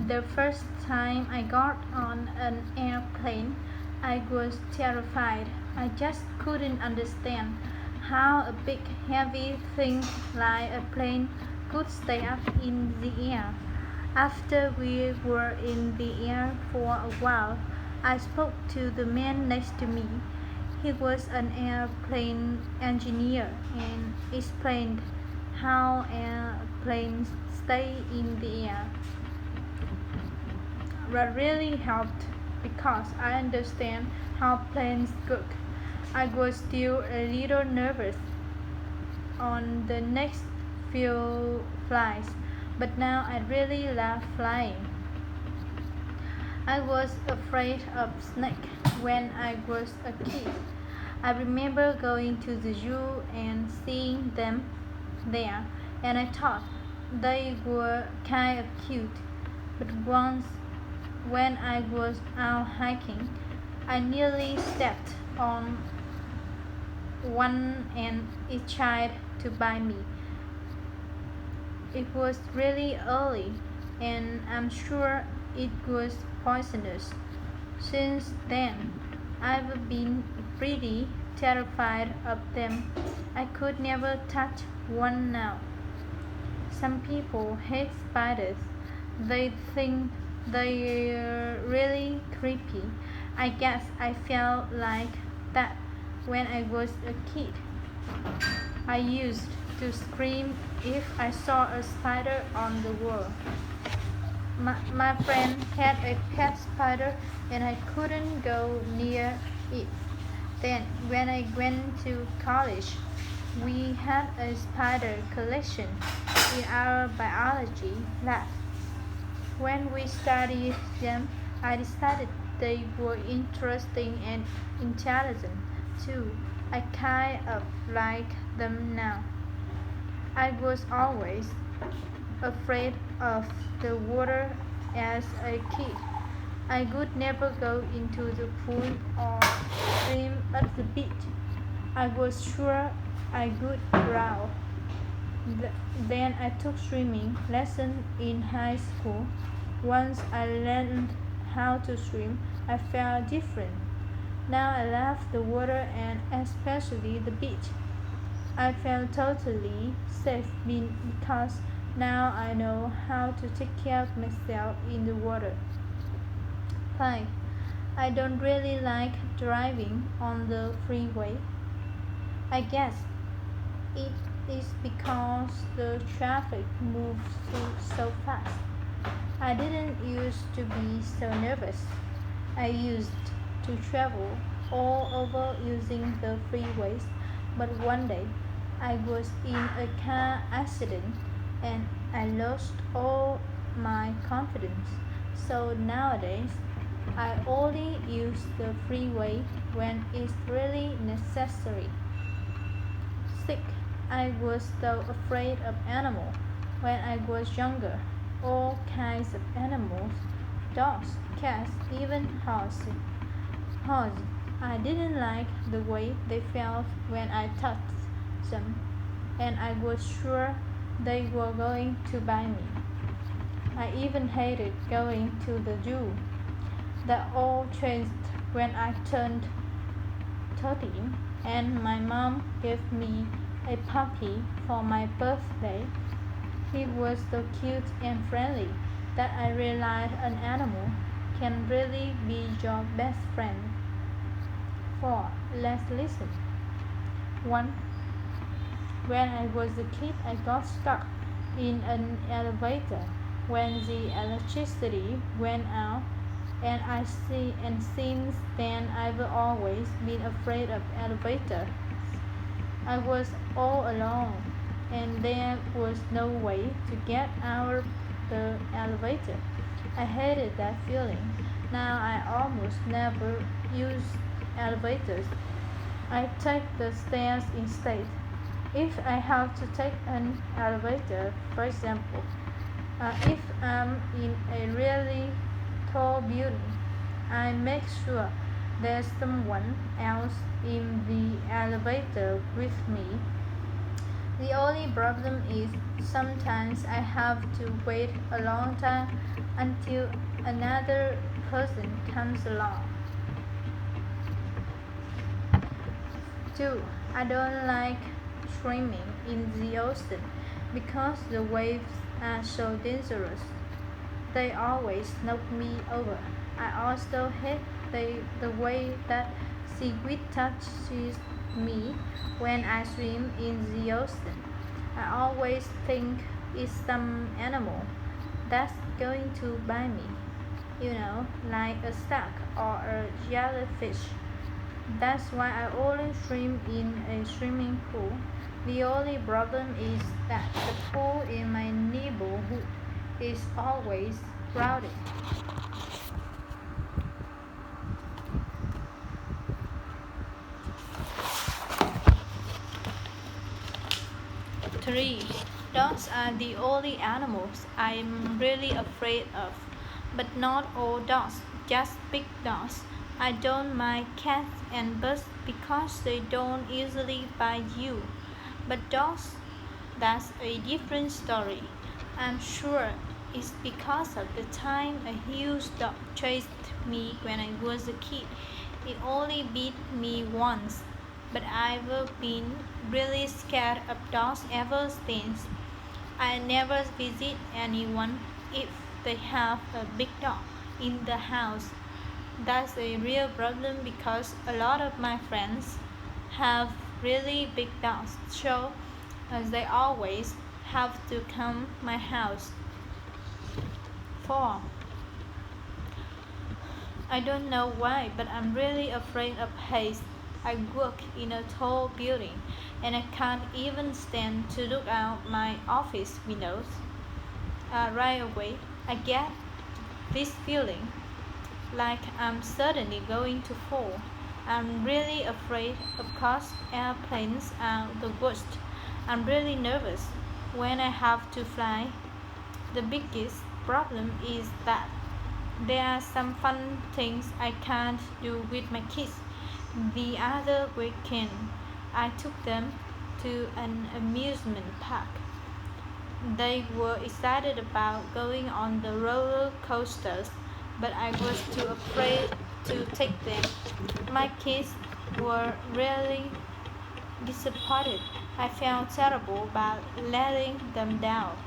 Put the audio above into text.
The first time I got on an airplane, I was terrified. I just couldn't understand how a big heavy thing like a plane could stay up in the air. After we were in the air for a while, I spoke to the man next to me. He was an airplane engineer and explained how airplanes stay in the air. That really helped because I understand how planes work. I was still a little nervous on the next few flights, but now I really love flying. I was afraid of snakes when I was a kid. I remember going to the zoo and seeing them there, and I thought they were kind of cute. But once, when I was out hiking, I nearly stepped on one and it tried to bite me. It was really early, and I'm sure it was poisonous. Since then, I've been pretty terrified of them. I could never touch one now. Some people hate spiders. They think they're really creepy. I guess I felt like that when I was a kid. I used to scream if I saw a spider on the wall. My friend had a pet spider and I couldn't go near it. Then, when I went to college, we had a spider collection in our biology lab. When we studied them, I decided they were interesting and intelligent too. I kind of like them now. I was always afraid of the water as a kid. I could never go into the pool or swim at the beach. I was sure I could drown. Then I took swimming lessons in high school. Once I learned how to swim, I felt different. Now I love the water and especially the beach. I felt totally safe because now I know how to take care of myself in the water. 5. I don't really like driving on the freeway. I guess it is because the traffic moves so fast. I didn't used to be so nervous. I used to travel all over using the freeways, but one day I was in a car accident and I lost all my confidence. So nowadays, I only use the freeway when it's really necessary. 6. I was so afraid of animals when I was younger. All kinds of animals, dogs, cats, even horses. Horses. I didn't like the way they felt when I touched them, and I was sure they were going to bite me. I even hated going to the zoo. That all changed when I turned 13 and my mom gave me a puppy for my birthday. He was so cute and friendly that I realized an animal can really be your best friend. 4. Let's listen. 1. When I was a kid, I got stuck in an elevator when the electricity went out, and since then I've always been afraid of elevators. I was all alone, and there was no way to get out of the elevator. I hated that feeling. Now I almost never use elevators. I take the stairs instead. If I have to take an elevator, for example, if I'm in a really tall building, I make sure there's someone else in the elevator with me. The only problem is sometimes I have to wait a long time. until another person comes along. 2. I don't like swimming in the ocean because the waves are so dangerous. They always knock me over. I also hate the way that seaweed touches me when I swim in the ocean. I always think it's some animal that's going to bite me, like a shark or a jellyfish. That's why I only swim in a swimming pool. The only problem is that the pool in my neighborhood is always crowded. 3. Dogs are the only animals I'm really afraid of. But not all dogs, just big dogs. I don't mind cats and birds because they don't easily bite you. But dogs, that's a different story. I'm sure it's because of the time a huge dog chased me when I was a kid. It only bit me once, but I've been really scared of dogs ever since. I never visit anyone if they have a big dog in the house. That's a real problem because a lot of my friends have really big dogs, so they always have to come my house. 4. I don't know why, but I'm really afraid of heights. I work in a tall building and I can't even stand to look out my office windows. Right away, I get this feeling like I'm suddenly going to fall. I'm really afraid. Of course, airplanes are the worst. I'm really nervous when I have to fly. The biggest problem is that there are some fun things I can't do with my kids. The other weekend, I took them to an amusement park. They were excited about going on the roller coasters, but I was too afraid to take them. My kids were really disappointed. I felt terrible about letting them down.